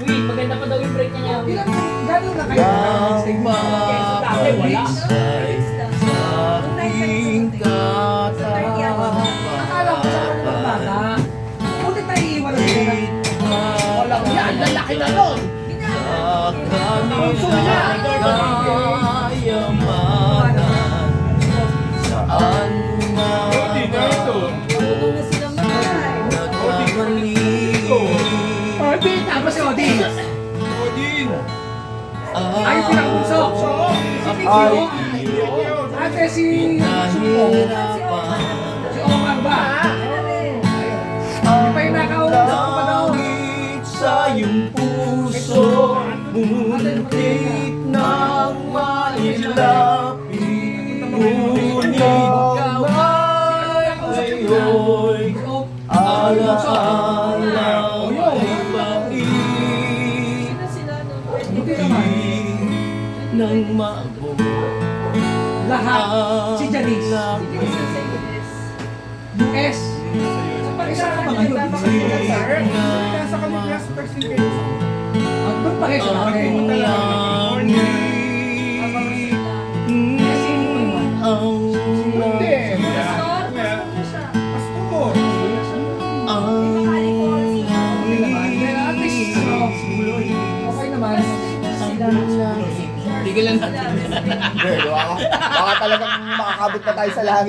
Maganda pa daw yung break niya. Gano'n na kayo? Dati wala. Akala ko sa mga bata. Buti tayo iwan na sila. Wala ko yan. Lalaki na nun. Tapos si Odin. Ay, pinakabunso. Ate si Supo. Si Omar ba? Di pa yung nakausap ko pa daw. Sa iyong puso, muntik nang mailapit. Ngunit ikaw ngayon'y alaala ay bakit nang maabot. Lahat. Si Janice. US. Isa ka ba ngayon? Nasa kami nasa person kayo. Ang doon pa kayo sa akin. Okay naman. Tigilan natin. Baka talagang makakabot na tayo sa langit.